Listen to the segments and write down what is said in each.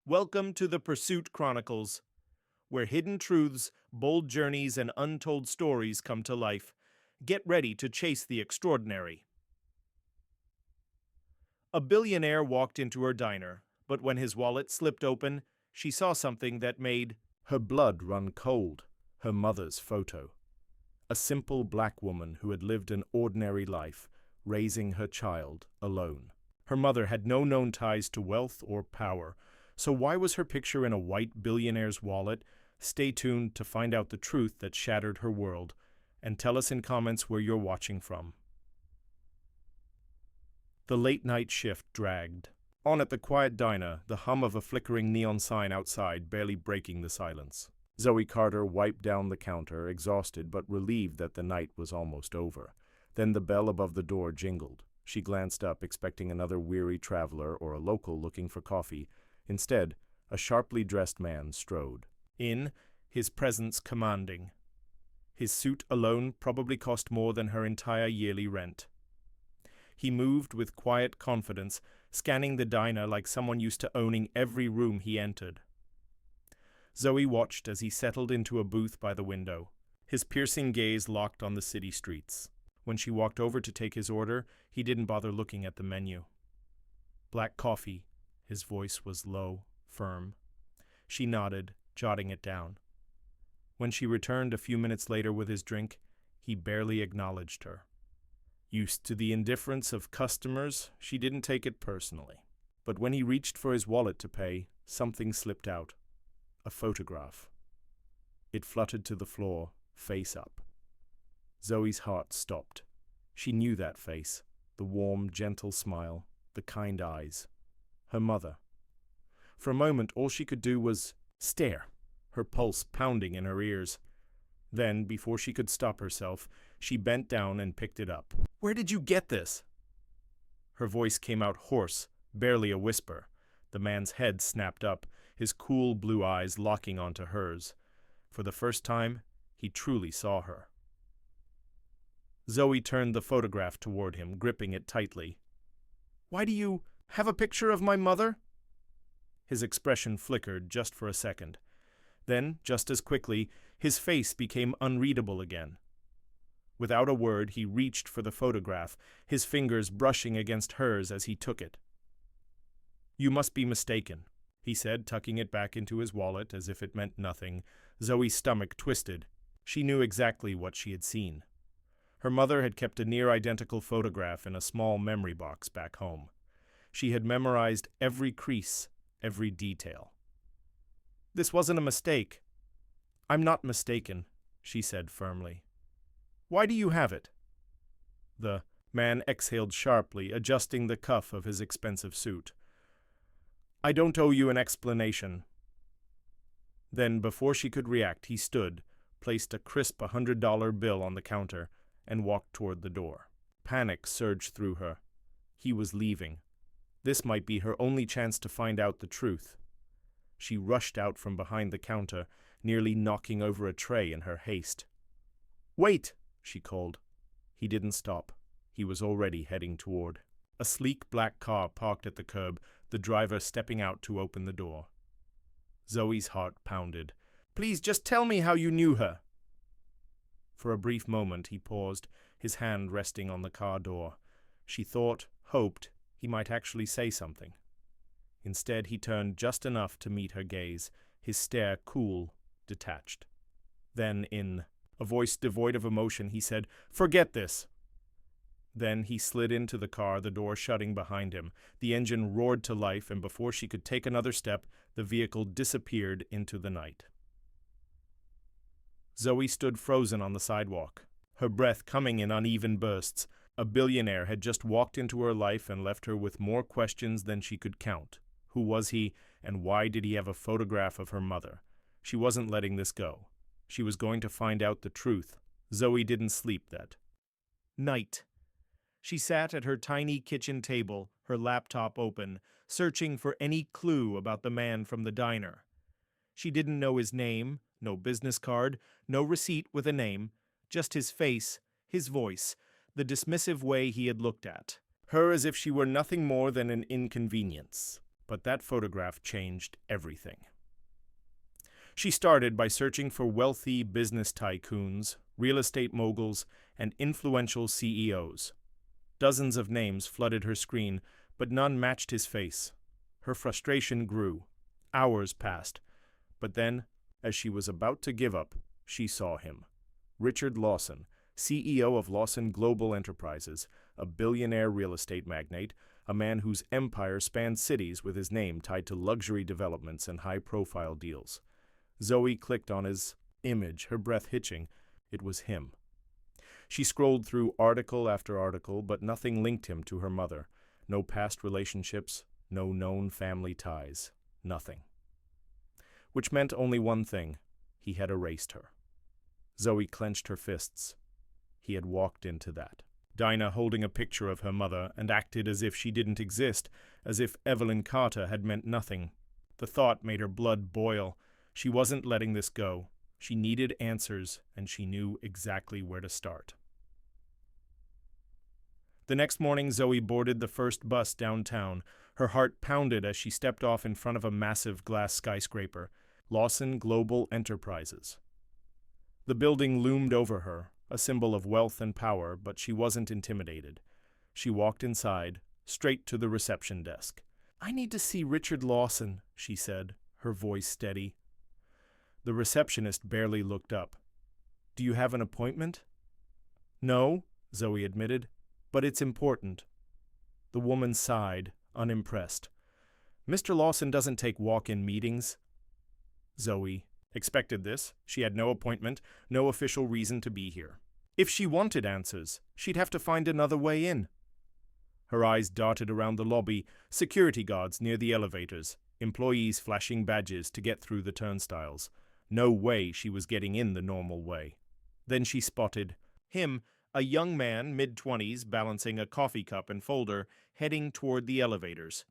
Welcome to the Pursuit Chronicles, where hidden truths, bold journeys, and untold stories come to life. Get ready to chase the extraordinary. A billionaire walked into her diner, but when his wallet slipped open, she saw something that made her blood run cold: her mother's photo. A simple black woman who had lived an ordinary life, raising her child alone. Her mother had no known ties to wealth or power, so why was her picture in a white billionaire's wallet? Stay tuned to find out the truth that shattered her world, and tell us in comments where you're watching from. The late-night shift dragged. On at the quiet diner, the hum of a flickering neon sign outside barely breaking the silence. Zoe Carter wiped down the counter, exhausted but relieved that the night was almost over. Then the bell above the door jingled. She glanced up, expecting another weary traveler or a local looking for coffee. Instead, a sharply dressed man strode in, his presence commanding. His suit alone probably cost more than her entire yearly rent. He moved with quiet confidence, scanning the diner like someone used to owning every room he entered. Zoe watched as he settled into a booth by the window, his piercing gaze locked on the city streets. When she walked over to take his order, he didn't bother looking at the menu. Black coffee. His voice was low, firm. She nodded, jotting it down. When she returned a few minutes later with his drink, he barely acknowledged her. Used to the indifference of customers, she didn't take it personally. But when he reached for his wallet to pay, something slipped out. A photograph. It fluttered to the floor, face up. Zoe's heart stopped. She knew that face, the warm, gentle smile, the kind eyes. Her mother. For a moment, all she could do was stare, her pulse pounding in her ears. Then, before she could stop herself, she bent down and picked it up. "Where did you get this?" Her voice came out hoarse, barely a whisper. The man's head snapped up, his cool blue eyes locking onto hers. For the first time, he truly saw her. Zoe turned the photograph toward him, gripping it tightly. "Why do you have a picture of my mother?" His expression flickered just for a second. Then, just as quickly, his face became unreadable again. Without a word, he reached for the photograph, his fingers brushing against hers as he took it. "You must be mistaken," he said, tucking it back into his wallet as if it meant nothing. Zoe's stomach twisted. She knew exactly what she had seen. Her mother had kept a near-identical photograph in a small memory box back home. She had memorized every crease, every detail. "This wasn't a mistake." "I'm not mistaken," she said firmly. "Why do you have it?" The man exhaled sharply, adjusting the cuff of his expensive suit. "I don't owe you an explanation." Then, before she could react, he stood, placed a crisp $100 bill on the counter, and walked toward the door. Panic surged through her. He was leaving. This might be her only chance to find out the truth. She rushed out from behind the counter, nearly knocking over a tray in her haste. "Wait!" she called. He didn't stop. He was already heading toward. A sleek black car parked at the curb, the driver stepping out to open the door. Zoe's heart pounded. "Please, just tell me how you knew her." For a brief moment he paused, his hand resting on the car door. She thought, hoped, he might actually say something. Instead, he turned just enough to meet her gaze, his stare cool, detached. Then, in a voice devoid of emotion, he said, "Forget this." Then he slid into the car, the door shutting behind him. The engine roared to life, and before she could take another step, the vehicle disappeared into the night. Zoe stood frozen on the sidewalk, her breath coming in uneven bursts. A billionaire had just walked into her life and left her with more questions than she could count. Who was he, and why did he have a photograph of her mother? She wasn't letting this go. She was going to find out the truth. Zoe didn't sleep that night. She sat at her tiny kitchen table, her laptop open, searching for any clue about the man from the diner. She didn't know his name, no business card, no receipt with a name, just his face, his voice, the dismissive way he had looked at her as if she were nothing more than an inconvenience. But that photograph changed everything. She started by searching for wealthy business tycoons, real estate moguls, and influential CEOs. Dozens of names flooded her screen, but none matched his face. Her frustration grew. Hours passed. But then, as she was about to give up, she saw him. Richard Lawson, CEO of Lawson Global Enterprises, a billionaire real estate magnate, a man whose empire spanned cities with his name tied to luxury developments and high-profile deals. Zoe clicked on his image, her breath hitching. It was him. She scrolled through article after article, but nothing linked him to her mother. No past relationships, no known family ties. Nothing. Which meant only one thing. He had erased her. Zoe clenched her fists. He had walked into that. Dinah holding a picture of her mother and acted as if she didn't exist, as if Evelyn Carter had meant nothing. The thought made her blood boil. She wasn't letting this go. She needed answers, and she knew exactly where to start. The next morning, Zoe boarded the first bus downtown. Her heart pounded as she stepped off in front of a massive glass skyscraper, Lawson Global Enterprises. The building loomed over her, a symbol of wealth and power, but she wasn't intimidated. She walked inside, straight to the reception desk. "I need to see Richard Lawson," she said, her voice steady. The receptionist barely looked up. "Do you have an appointment?" "No," Zoe admitted, "but it's important." The woman sighed, unimpressed. "Mr. Lawson doesn't take walk-in meetings." Zoe expected this. She had no appointment, no official reason to be here. If she wanted answers, she'd have to find another way in. Her eyes darted around the lobby, security guards near the elevators, employees flashing badges to get through the turnstiles. No way she was getting in the normal way. Then she spotted him, a young man, mid-20s, balancing a coffee cup and folder, heading toward the elevators.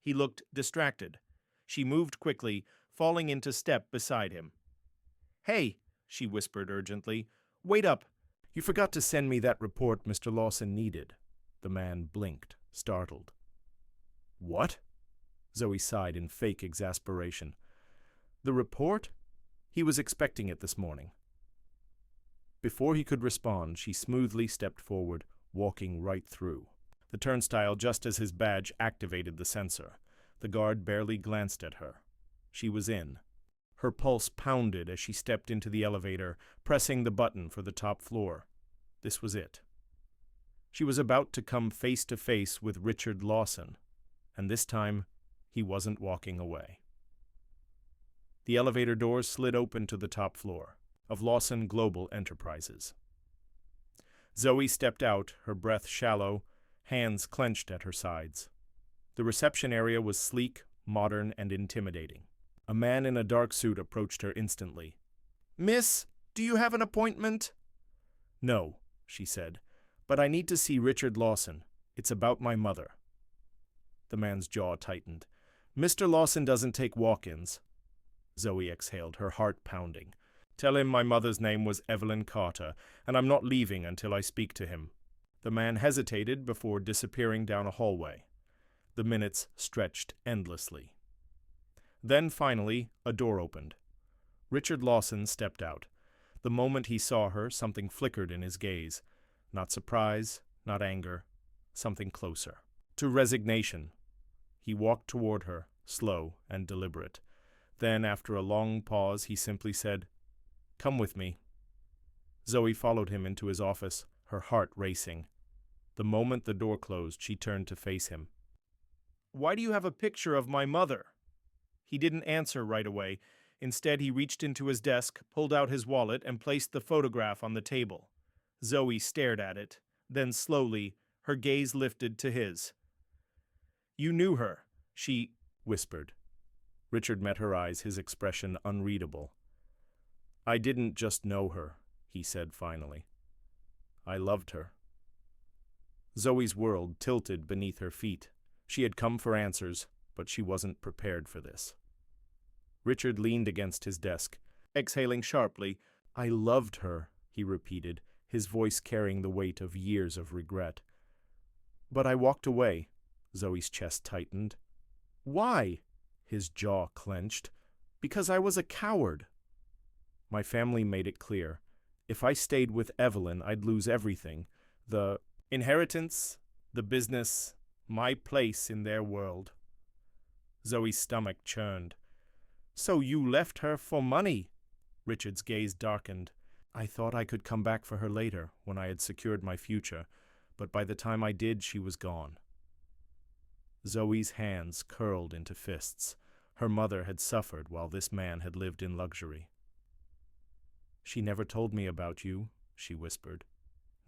He looked distracted. She moved quickly, falling into step beside him. "Hey," she whispered urgently, "wait up. You forgot to send me that report Mr. Lawson needed." The man blinked, startled. "What?" Zoe sighed in fake exasperation. "The report? He was expecting it this morning." Before he could respond, she smoothly stepped forward, walking right through the turnstile just as his badge activated the sensor. The guard barely glanced at her. She was in. Her pulse pounded as she stepped into the elevator, pressing the button for the top floor. This was it. She was about to come face to face with Richard Lawson, and this time he wasn't walking away. The elevator doors slid open to the top floor of Lawson Global Enterprises. Zoe stepped out, her breath shallow, hands clenched at her sides. The reception area was sleek, modern, and intimidating. A man in a dark suit approached her instantly. "Miss, do you have an appointment?" "No," she said, "but I need to see Richard Lawson. It's about my mother." The man's jaw tightened. "Mr. Lawson doesn't take walk-ins." Zoe exhaled, her heart pounding. "Tell him my mother's name was Evelyn Carter, and I'm not leaving until I speak to him." The man hesitated before disappearing down a hallway. The minutes stretched endlessly. Then, finally, a door opened. Richard Lawson stepped out. The moment he saw her, something flickered in his gaze. Not surprise, not anger, something closer. To resignation. He walked toward her, slow and deliberate. Then, after a long pause, he simply said, "Come with me." Zoe followed him into his office, her heart racing. The moment the door closed, she turned to face him. "Why do you have a picture of my mother?" He didn't answer right away. Instead, he reached into his desk, pulled out his wallet, and placed the photograph on the table. Zoe stared at it. Then slowly, her gaze lifted to his. "You knew her," she whispered. Richard met her eyes, his expression unreadable. "I didn't just know her," he said finally. "I loved her." Zoe's world tilted beneath her feet. She had come for answers, but she wasn't prepared for this. Richard leaned against his desk, exhaling sharply. "I loved her," he repeated, his voice carrying the weight of years of regret. "But I walked away." Zoe's chest tightened. Why? His jaw clenched. Because I was a coward. My family made it clear. If I stayed with Evelyn, I'd lose everything. The inheritance, the business, my place in their world. Zoe's stomach churned. So you left her for money? Richard's gaze darkened. I thought I could come back for her later, when I had secured my future, but by the time I did, she was gone. Zoe's hands curled into fists. Her mother had suffered while this man had lived in luxury. She never told me about you, she whispered.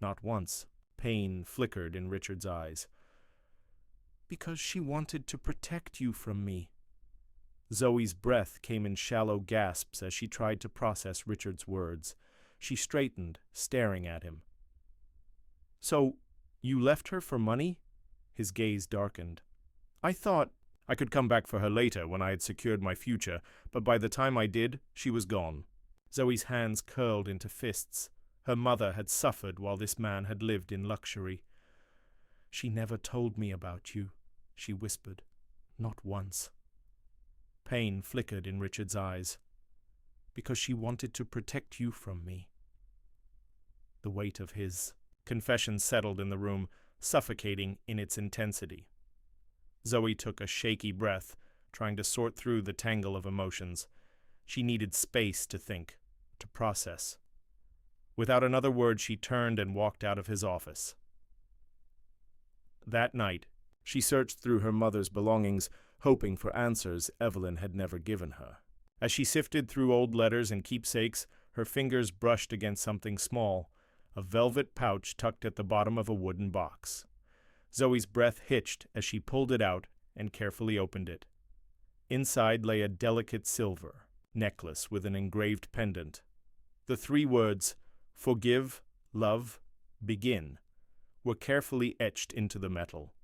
Not once. Pain flickered in Richard's eyes. Because she wanted to protect you from me. Zoe's breath came in shallow gasps as she tried to process Richard's words. She straightened, staring at him. So, you left her for money? His gaze darkened. I thought I could come back for her later when I had secured my future, but by the time I did, she was gone. Zoe's hands curled into fists. Her mother had suffered while this man had lived in luxury. She never told me about you, she whispered. Not once. Pain flickered in Richard's eyes. Because she wanted to protect you from me. The weight of his confession settled in the room, suffocating in its intensity. Zoe took a shaky breath, trying to sort through the tangle of emotions. She needed space to think, to process. Without another word, she turned and walked out of his office. That night, she searched through her mother's belongings, hoping for answers Evelyn had never given her. As she sifted through old letters and keepsakes, her fingers brushed against something small, a velvet pouch tucked at the bottom of a wooden box. Zoe's breath hitched as she pulled it out and carefully opened it. Inside lay a delicate silver necklace with an engraved pendant. The 3 words, "Forgive, love, begin," were carefully etched into the metal,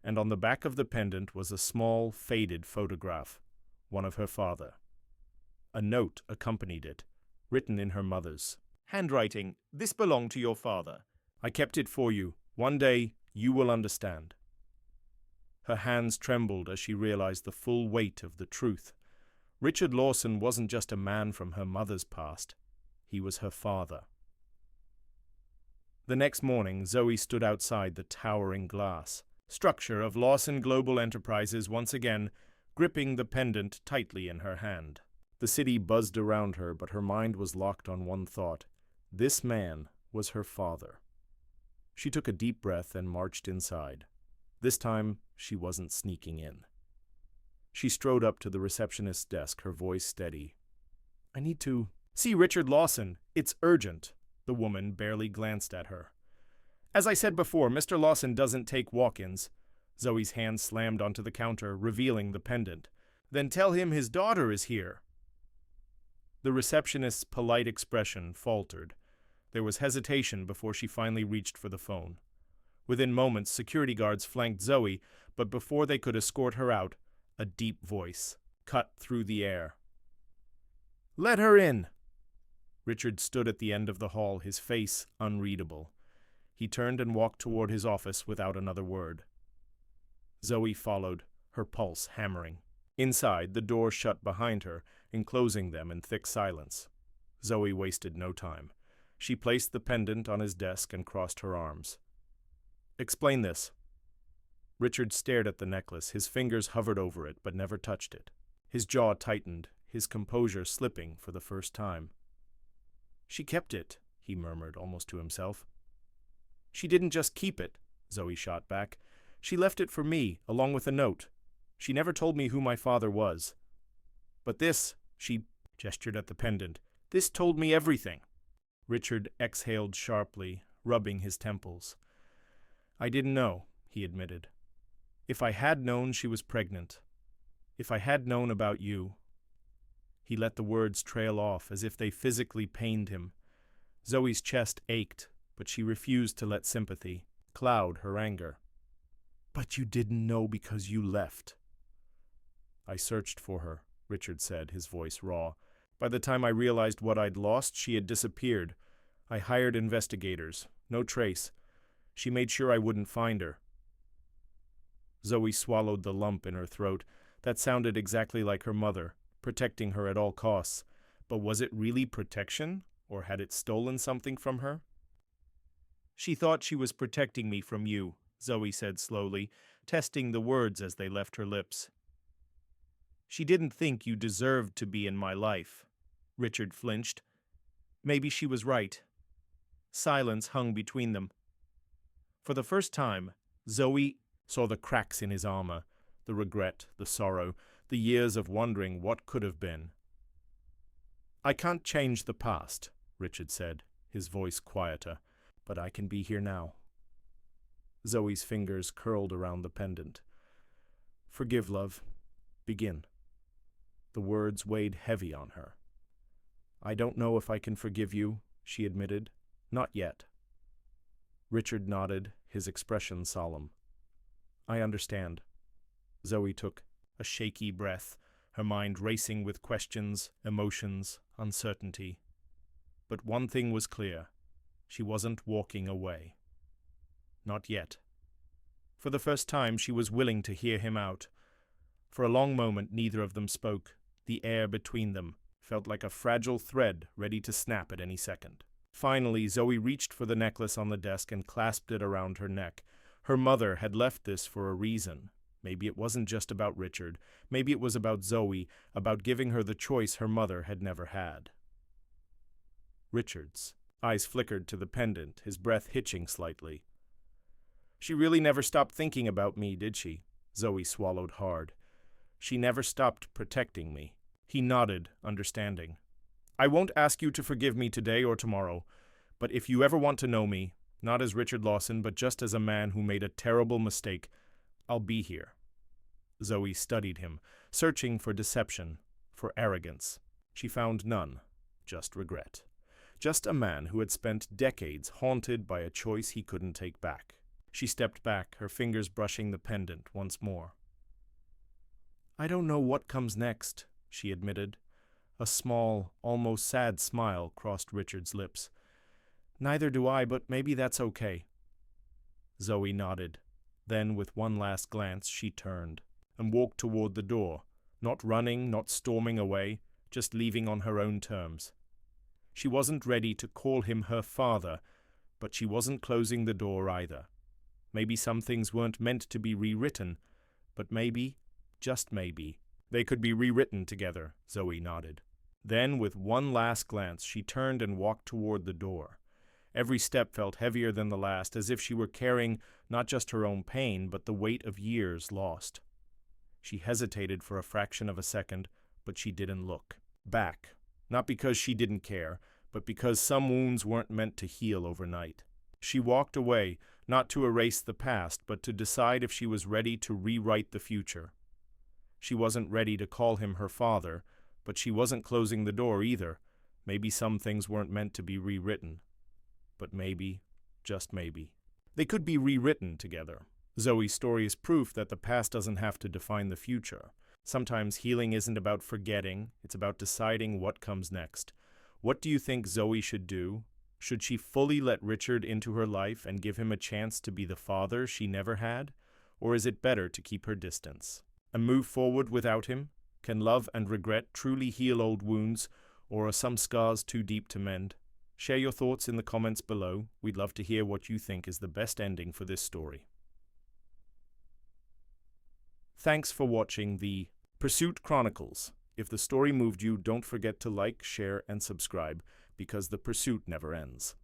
and on the back of the pendant was a small, faded photograph, one of her father. A note accompanied it, written in her mother's handwriting. This belonged to your father. I kept it for you. One day, you will understand. Her hands trembled as she realized the full weight of the truth. Richard Lawson wasn't just a man from her mother's past. He was her father. The next morning, Zoe stood outside the towering glass structure of Lawson Global Enterprises once again, gripping the pendant tightly in her hand. The city buzzed around her, but her mind was locked on one thought. This man was her father. She took a deep breath and marched inside. This time, she wasn't sneaking in. She strode up to the receptionist's desk, her voice steady. I need to see Richard Lawson. It's urgent. The woman barely glanced at her. As I said before, Mr. Lawson doesn't take walk-ins. Zoe's hand slammed onto the counter, revealing the pendant. Then tell him his daughter is here. The receptionist's polite expression faltered. There was hesitation before she finally reached for the phone. Within moments, security guards flanked Zoe, but before they could escort her out, a deep voice cut through the air. Let her in! Richard stood at the end of the hall, his face unreadable. He turned and walked toward his office without another word. Zoe followed, her pulse hammering. Inside, the door shut behind her, enclosing them in thick silence. Zoe wasted no time. She placed the pendant on his desk and crossed her arms. Explain this. Richard stared at the necklace, his fingers hovered over it but never touched it. His jaw tightened, his composure slipping for the first time. She kept it, he murmured, almost to himself. She didn't just keep it, Zoe shot back. She left it for me, along with a note. She never told me who my father was. But this, she gestured at the pendant, this told me everything. Richard exhaled sharply, rubbing his temples. I didn't know, he admitted. If I had known she was pregnant, if I had known about you. He let the words trail off as if they physically pained him. Zoe's chest ached, but she refused to let sympathy cloud her anger. But you didn't know because you left. I searched for her, Richard said, his voice raw. By the time I realized what I'd lost, she had disappeared. I hired investigators. No trace. She made sure I wouldn't find her. Zoe swallowed the lump in her throat. That sounded exactly like her mother, protecting her at all costs. But was it really protection, or had it stolen something from her? She thought she was protecting me from you, Zoe said slowly, testing the words as they left her lips. She didn't think you deserved to be in my life. Richard flinched. Maybe she was right. Silence hung between them. For the first time, Zoe saw the cracks in his armor, the regret, the sorrow, the years of wondering what could have been. I can't change the past, Richard said, his voice quieter, but I can be here now. Zoe's fingers curled around the pendant. Forgive, love. Begin. The words weighed heavy on her. I don't know if I can forgive you, she admitted. Not yet. Richard nodded, his expression solemn. I understand. Zoe took a shaky breath, her mind racing with questions, emotions, uncertainty. But one thing was clear. She wasn't walking away. Not yet. For the first time, she was willing to hear him out. For a long moment, neither of them spoke. The air between them felt like a fragile thread ready to snap at any second. Finally, Zoe reached for the necklace on the desk and clasped it around her neck. Her mother had left this for a reason. Maybe it wasn't just about Richard. Maybe it was about Zoe, about giving her the choice her mother had never had. Richard's eyes flickered to the pendant, his breath hitching slightly. She really never stopped thinking about me, did she? Zoe swallowed hard. She never stopped protecting me. He nodded, understanding. I won't ask you to forgive me today or tomorrow, but if you ever want to know me, not as Richard Lawson, but just as a man who made a terrible mistake, I'll be here. Zoe studied him, searching for deception, for arrogance. She found none, just regret. Just a man who had spent decades haunted by a choice he couldn't take back. She stepped back, her fingers brushing the pendant once more. I don't know what comes next, she admitted. A small, almost sad smile crossed Richard's lips. Neither do I, but maybe that's okay. Zoe nodded. Then, with one last glance, she turned and walked toward the door, not running, not storming away, just leaving on her own terms. She wasn't ready to call him her father, but she wasn't closing the door either. Maybe some things weren't meant to be rewritten, but maybe, just maybe, they could be rewritten together, Zoe nodded. Then, with one last glance, she turned and walked toward the door. Every step felt heavier than the last, as if she were carrying not just her own pain, but the weight of years lost. She hesitated for a fraction of a second, but she didn't look back. Not because she didn't care, but because some wounds weren't meant to heal overnight. She walked away, not to erase the past, but to decide if she was ready to rewrite the future. She wasn't ready to call him her father, but she wasn't closing the door either. Maybe some things weren't meant to be rewritten. But maybe, just maybe, they could be rewritten together. Zoe's story is proof that the past doesn't have to define the future. Sometimes healing isn't about forgetting, it's about deciding what comes next. What do you think Zoe should do? Should she fully let Richard into her life and give him a chance to be the father she never had? Or is it better to keep her distance and move forward without him? Can love and regret truly heal old wounds, or are some scars too deep to mend? Share your thoughts in the comments below. We'd love to hear what you think is the best ending for this story. Thanks for watching the Pursuit Chronicles. If the story moved you, don't forget to like, share, and subscribe, because the pursuit never ends.